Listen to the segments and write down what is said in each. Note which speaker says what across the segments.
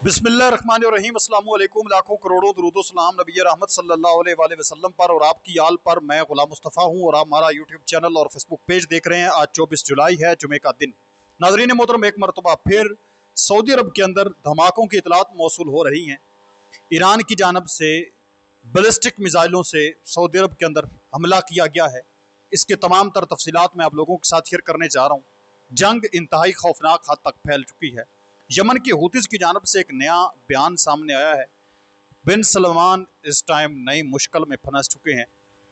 Speaker 1: बिस्मिल्लाहिर्रहमानिर्रहीम अस्सलाम वालेकुम। लाखों करोड़ों दुरूद व सलाम नबी रहमत सल्लल्लाहु अलैहि वसल्लम पर और आपकी आल पर। मैं गुलाम मुस्तफ़ा हूँ और आप हमारा यूट्यूब चैनल और फेसबुक पेज देख रहे हैं। आज 24 जुलाई है, जुमे का दिन। नाज़रीन मोहतरम, एक मरतबा फिर सऊदी अरब के अंदर धमाकों की इतलात मौसूल हो रही हैं। ईरान की जानब से बैलिस्टिक मिसाइलों से सऊदी अरब के अंदर हमला किया गया है। इसके तमाम तर तफसीलात मैं आप लोगों के साथ शेयर करने जा रहा हूँ। जंग इंतहाई खौफनाक हद तक फैल चुकी है। यमन के हूतीस की जानब से एक नया बयान सामने आया है। बिन सलमान इस टाइम नई मुश्किल में फंस चुके हैं।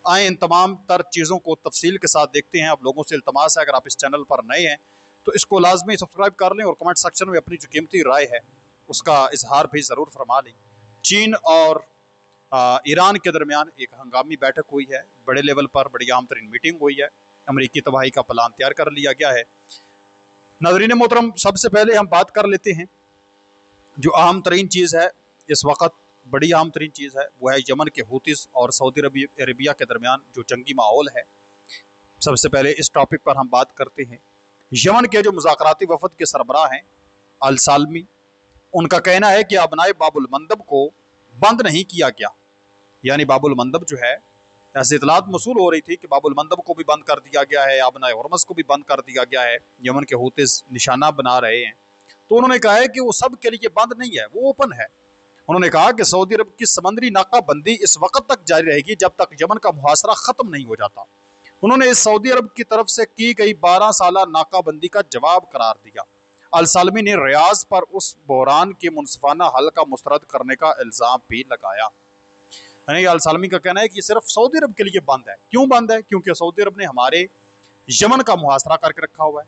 Speaker 1: आए इन तमाम तर चीज़ों को तफसील के साथ देखते हैं। आप लोगों से इल्तमास है, अगर आप इस चैनल पर नए हैं तो इसको लाजमी सब्सक्राइब कर लें और कमेंट सेक्शन में अपनी जो कीमती राय है उसका इजहार भी ज़रूर फरमा लें। चीन और ईरान के दरमियान एक हंगामी बैठक हुई है। बड़े लेवल पर बड़ी आम तरीन मीटिंग हुई है। अमरीकी तबाही का प्लान तैयार कर लिया गया है। नाज़रीन मोहतरम, सबसे पहले हम बात कर लेते हैं जो अहम तरीन चीज़ है इस वक्त, बड़ी अहम तरीन चीज़ है, वो है यमन के हूतीस और सऊदी अरबिया के दरमियान जो जंगी माहौल है। सबसे पहले इस टॉपिक पर हम बात करते हैं। यमन के जो मुज़ाकराती वफद के सरबराह हैं अल सालमी, उनका कहना है कि अबनाए बाबुल मंदब को बंद नहीं किया गया। यानी बाबुल मंदब जो है, ऐसी इतलात मसूल हो रही थी कि बाबुल मंदब को भी बंद कर दिया गया है, अबनाए हुरमस को भी बंद कर दिया गया है। यमन के हूतीस निशाना बना रहे हैं। तो उन्होंने कहा है कि वो सब के लिए बंद नहीं है, वो ओपन है। उन्होंने कहा कि सऊदी अरब की समंदरी नाकाबंदी इस वक्त तक जारी रहेगी जब तक यमन का मुहासरा खत्म नहीं हो जाता। उन्होंने इस सऊदी अरब की तरफ से की गई 12 साला नाकाबंदी का जवाब करार दिया। अल सालमी ने रियाज पर उस बहरान के मुनसिफाना हल का मुस्तरद करने का इल्ज़ाम भी लगाया। यानी अल सालमी का कहना है कि सिर्फ सऊदी अरब के लिए बंद है। क्यों बंद है? क्योंकि सऊदी अरब ने हमारे यमन का मुहासरा करके रखा हुआ है।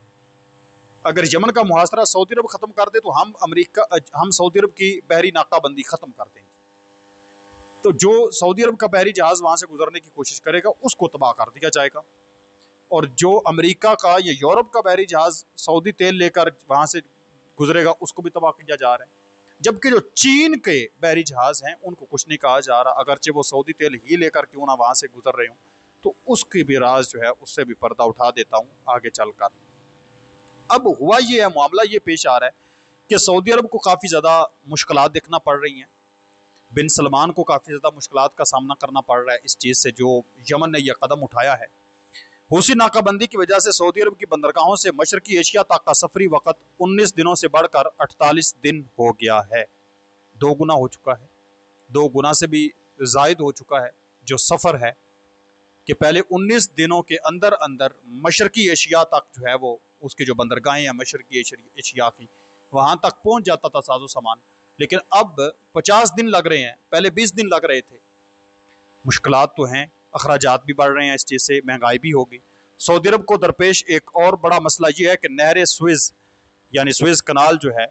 Speaker 1: अगर यमन का मुहासरा सऊदी अरब खत्म कर दे तो हम सऊदी अरब की बहरी नाकाबंदी खत्म कर देंगे। तो जो सऊदी अरब का बहरी जहाज वहां से गुजरने की कोशिश करेगा उसको तबाह कर दिया जाएगा, और जो अमेरिका का या यूरोप का बहरी जहाज सऊदी तेल लेकर वहां से गुजरेगा उसको भी तबाह किया जा रहा है। जबकि जो चीन के बहरी जहाज हैं उनको कुछ नहीं कहा जा रहा, अगरचे वो सऊदी तेल ही लेकर क्यों ना वहां से गुजर रहे हों। तो उसकी भी राज जो है उससे भी पर्दा उठा देता हूँ आगे चलकर। अब हुआ ये है, मामला ये पेश आ रहा है कि सऊदी अरब को काफ़ी ज़्यादा मुश्किलात देखना पड़ रही हैं। बिन सलमान को काफ़ी ज़्यादा मुश्किलात का सामना करना पड़ रहा है इस चीज़ से जो यमन ने यह कदम उठाया है। हूसी नाकाबंदी की वजह से सऊदी अरब की बंदरगाहों से मशरकी एशिया तक का सफरी वक़्त 19 दिनों से बढ़कर 48 दिन हो गया है। 2 गुना हो चुका है, 2 गुना से भी ज़ायद हो चुका है जो सफ़र है। कि पहले 19 दिनों के अंदर अंदर मशरकी एशिया तक जो है वो उसकी जो बंदरगाहें हैं मशरकी एशिया की, वहाँ तक पहुँच जाता था साजो सामान। लेकिन अब 50 दिन लग रहे हैं, पहले 20 दिन लग रहे थे। मुश्किलात तो हैं, अखराजात भी बढ़ रहे हैं, इस चीज़ से महंगाई भी होगी। सऊदी अरब को दरपेश एक और बड़ा मसला ये है कि नहर स्विज़ यानी स्विज़ कनाल जो है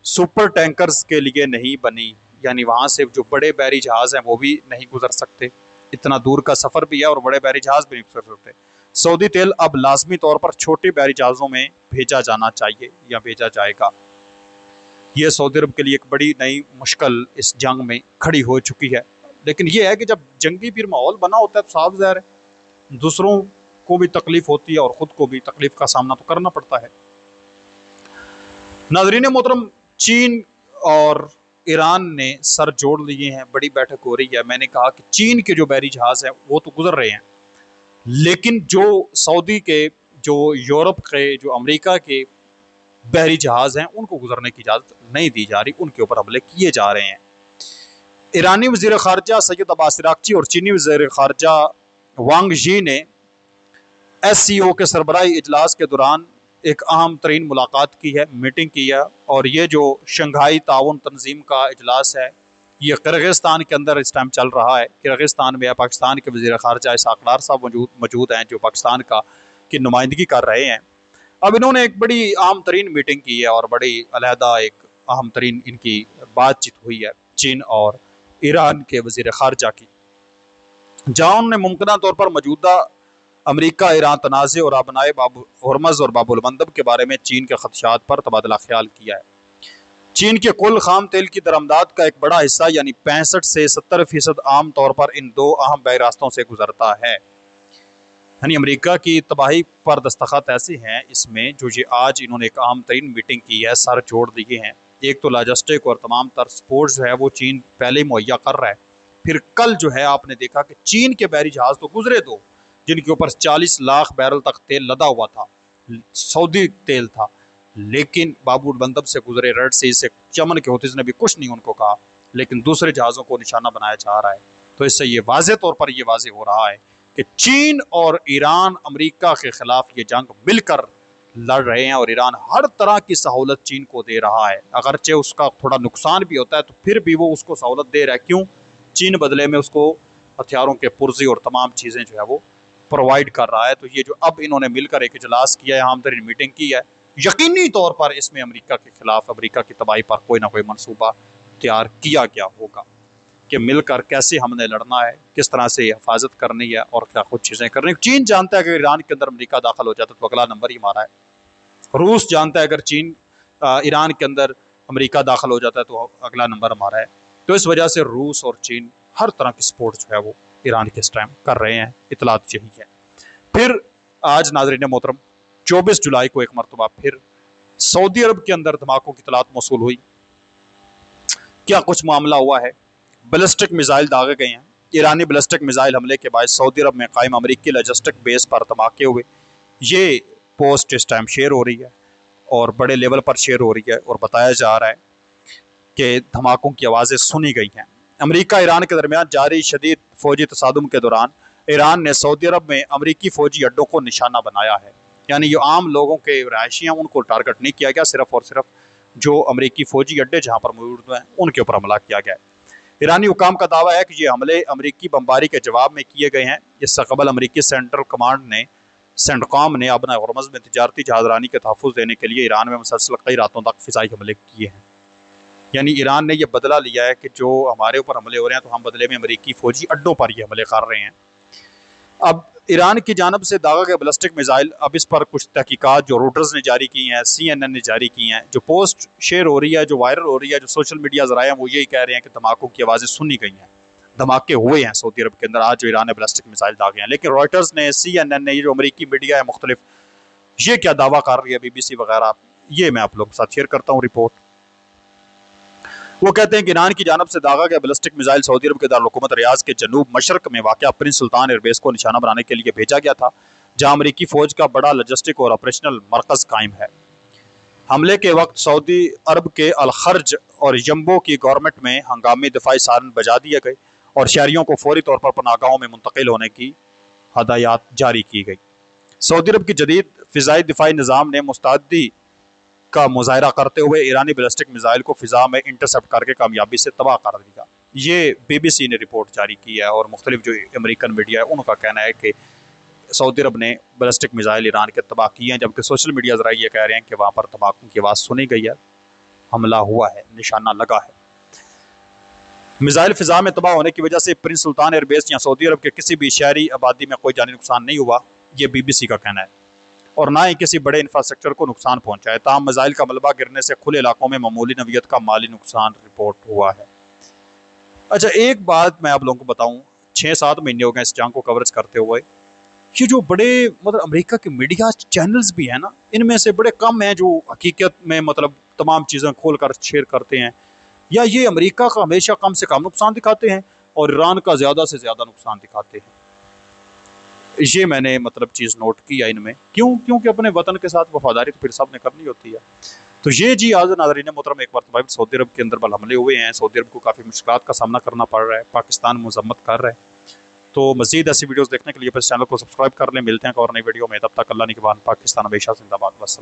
Speaker 1: सुपर टैंकर्स के लिए नहीं बनी। यानी वहाँ से जो बड़े बहरी जहाज़ हैं वो भी नहीं गुजर सकते। इतना दूर का सफ़र भी है और बड़े बहरी जहाज़ भी नहीं गुजर सकते। सऊदी तेल अब लाजमी तौर पर छोटे बहरी जहाज़ों में भेजा जाना चाहिए या भेजा जाएगा। ये सऊदी अरब के लिए एक बड़ी नई मुश्किल इस जंग में खड़ी हो चुकी है। लेकिन ये है कि जब जंगी फिर माहौल बना होता है तो साफ ज़ाहिर है दूसरों को भी तकलीफ होती है और ख़ुद को भी तकलीफ का सामना तो करना पड़ता है। नाज़रीन मोहतरम, चीन और ईरान ने सर जोड़ लिए हैं, बड़ी बैठक हो रही है। मैंने कहा कि चीन के जो बहरी जहाज़ हैं वो तो गुजर रहे हैं, लेकिन जो सऊदी के, जो यूरोप के, जो अमेरिका के बहरी जहाज़ हैं उनको गुजरने की इजाज़त नहीं दी जा रही, उनके ऊपर हमले किए जा रहे हैं। ईरानी वज़ीर ख़ारजा सैयद अब्बास अराग़ची और चीनी वज़ीर ख़ारजा वांग यी ने SCO के सरबराही इजलास के दौरान एक अहम तरीन मुलाकात की है, मीटिंग की है। और ये जो शंघाई ताउन तंजीम का इजलास है ये किर्गिस्तान के अंदर इस टाइम चल रहा है। किर्गिस्तान में पाकिस्तान के वज़ीर ख़ारजा इसाक़ डार साहब मौजूद हैं जो पाकिस्तान की नुमाइंदगी कर रहे हैं। अब इन्होंने एक बड़ी अहम तरीन मीटिंग की है और बड़ी अलहदा एक अहम तरीन इनकी बातचीत हुई है चीन और ईरान के वज़ीर ख़ारजा की, जहाँ उन्होंने मुमकिन तौर पर मौजूदा अमेरिका ईरान तनाज़े और अबनाए हुरमज़ और बाबुल मंदब के बारे में चीन के खदशात पर तबादला ख्याल किया है। चीन के कुल खाम तेल की दरआमदाद का एक बड़ा हिस्सा यानी 65 से 70% आम तौर पर इन 2 अहम बहरी रास्तों से गुजरता है। यानी अमेरिका की तबाही पर दस्तखत ऐसे हैं इसमें जो ये आज इन्होंने एक अहम तरीन मीटिंग की है, सर जोड़ दिए हैं। एक तो लॉजिस्टिक और तमाम तर सपोर्ट जो है वो चीन पहले ही मुहैया कर रहा है। फिर कल जो है आपने देखा कि चीन के बहरी जहाज तो गुजरे दो जिनके ऊपर 40 लाख बैरल तक तेल लदा हुआ था, सऊदी तेल था, लेकिन बाबू बंदब से गुजरे, रेड सी से, चमन के होतीज ने भी कुछ नहीं उनको कहा, लेकिन दूसरे जहाज़ों को निशाना बनाया जा रहा है। तो इससे ये वाज़े तौर पर ये वाज़े हो रहा है कि चीन और ईरान अमेरिका के खिलाफ ये जंग मिलकर लड़ रहे हैं और ईरान हर तरह की सहूलत चीन को दे रहा है। अगरचे उसका थोड़ा नुकसान भी होता है तो फिर भी वो उसको सहूलत दे रहा है। क्यों? चीन बदले में उसको हथियारों के पुर्जे और तमाम चीज़ें जो है वो प्रोवाइड कर रहा है। तो ये जो अब इन्होंने मिलकर एक इजलास किया है, आम तरीन मीटिंग की है, यकीनी तौर पर इसमें अमेरिका के खिलाफ, अमेरिका की तबाही पर कोई ना कोई मनसूबा तैयार किया गया होगा कि मिलकर कैसे हमने लड़ना है, किस तरह से हिफाजत करनी है और क्या कुछ चीज़ें करनी। चीन जानता है कि ईरान के अंदर अमेरिका दाखिल हो जाता तो अगला नंबर ही हमारा है। रूस जानता है अगर चीन ईरान के अंदर अमेरिका दाखिल हो जाता है तो अगला नंबर हमारा है। तो इस वजह से रूस और चीन हर तरह की सपोर्ट जो है वो ईरान के इस टाइम कर रहे हैं। इतलात यही है। फिर आज नाज़रीन मोहतरम 24 जुलाई को एक मरतबा फिर सऊदी अरब के अंदर धमाकों की इतलात मौसूल हुई। क्या कुछ मामला हुआ है? बैलिस्टिक मिसाइल दागे गए हैं। ईरानी बैलिस्टिक मिसाइल हमले के बाद सऊदी अरब में कायम अमेरिकी लॉजिस्टिक बेस पर धमाके हुए। ये पोस्ट इस टाइम शेयर हो रही है और बड़े लेवल पर शेयर हो रही है और बताया जा रहा है कि धमाकों की आवाज़ें सुनी गई हैं। अमेरिका ईरान के दरमियान जारी शदीद फौजी तसादुम के दौरान ईरान ने सऊदी अरब में अमेरिकी फौजी अड्डों को निशाना बनाया है। यानी जो आम लोगों के रहायशी हैं उनको टारगेट नहीं किया गया, सिर्फ और सिर्फ जो अमेरिकी फौजी अड्डे जहाँ पर मौजूद हैं उनके ऊपर हमला किया गया है। ईरानी हुकाम का दावा है कि ये हमले अमेरिकी बमबारी के जवाब में किए गए हैं। इससे कबल अमेरिकी सेंट्रल कमांड ने सेंटकॉम ने अपना हरमज़ में तिजारती जहाज़रानी के तहफ़्फ़ुज़ देने के लिए ईरान में मुसलसल कई रातों तक फ़िज़ाई हमले किए हैं। यानी ईरान ने यह बदला लिया है कि जो हमारे ऊपर हमले हो रहे हैं तो हम बदले में अमेरिकी फ़ौजी अड्डों पर ये हमले कर रहे हैं। अब ईरान की जानब से दागा गया बैलिस्टिक मिसाइल, अब इस पर कुछ तहकीकात जो रोटर्स ने जारी की हैं, CNN ने जारी की हैं, जो पोस्ट शेयर हो रही है, जो वायरल हो रही है, जो सोशल मीडिया ज़राए हैं वो यही कह रहे हैं कि धमाकों की आवाज़ें सुनी गई हैं, धमाके हुए हैं सऊदी अरब के अंदर आज जो ईरान ने बैलिस्टिक मिसाइल दागे हैं। लेकिन रॉयटर्स ने, CNN ने, ये जो अमेरिकी मीडिया है मुख्तलिफ, ये क्या दावा कर रही है, BBC वगैरह, ये मैं आप लोगों के साथ शेयर करता हूँ रिपोर्ट। वो कहते हैं कि ईरान की जानब से दागा गया बैलिस्टिक मिसाइल सऊदी अरब के दारुल-हुकूमत रियाज के जनूब मशरक में वाक़या प्रिंस सुल्तान एयरबेस को निशाना बनाने के लिए भेजा गया था, जहां अमेरिकी फौज का बड़ा लॉजिस्टिक और ऑपरेशनल मरकज कायम है। हमले के वक्त सऊदी अरब के अल-खर्ज और यम्बो की गवर्नमेंट में हंगामी दिफाई सारन बजा दिए गए और शहरियों को फौरी तौर पर पनाहगाहों में मुंतकिल होने की हदायत जारी की गई। सऊदी अरब की जदीद फ़िज़ाई दिफाई निज़ाम ने मुस्तैदी का मुजाहरा करते हुए ईरानी बैलिस्टिक मिसाइल को फिजा में इंटरसेप्ट करके कामयाबी से तबाह कर दिया। ये BBC ने रिपोर्ट जारी की है और मुख्तलिफ जो अमेरिकन मीडिया है उनका कहना है कि सऊदी अरब ने बैलिस्टिक मिसाइल ईरान के तबाह किए हैं, जबकि सोशल मीडिया ज़रा ये कह रहे हैं कि वहाँ पर धमाकों की आवाज़ सुनी गई है, हमला हुआ है, निशाना लगा है। मिसाइल फिजा में तबाह होने की वजह से प्रिंस सुल्तान एयरबेस या सऊदी अरब के किसी भी शहरी आबादी में कोई जानी नुकसान नहीं हुआ, ये BBC का कहना है, और ना ही किसी बड़े इंफ्रास्ट्रक्चर को नुकसान पहुंचा है। ताहम मिसाइल का मलबा गिरने से खुले इलाकों में मामूली नवियत का माली नुकसान रिपोर्ट हुआ है। अच्छा, एक बात मैं आप लोगों को बताऊं, 6-7 महीने हो गए इस जंग को कवरेज करते हुए। ये जो बड़े मतलब अमेरिका के मीडिया चैनल्स भी हैं ना, इनमें से बड़े कम हैं जो हकीकत में मतलब तमाम चीज़ें खोल कर शेयर करते हैं, या ये अमेरिका का हमेशा कम से कम नुकसान दिखाते हैं और ईरान का ज़्यादा से ज़्यादा नुकसान दिखाते हैं। ये मैंने मतलब चीज़ नोट की है इनमें। क्योंकि अपने वतन के साथ वफादारी तो फिर सब ने करनी होती है। तो ये जी आज नाज़रीन मोहतरम एक बार सऊदी अरब के अंदर बल हमले हुए हैं, सऊदी अरब को काफ़ी मुश्किलात का सामना करना पड़ रहा है, पाकिस्तान मजम्मत कर रहा है। तो मज़ीद ऐसी वीडियोज़ देखने के लिए इस चैनल को सब्सक्राइब कर लें। मिलते हैं एक और नई वीडियो में, तब तक अल्लाह निगहबान, पाकिस्तान हमेशा जिंदाबाद। वस्सलाम।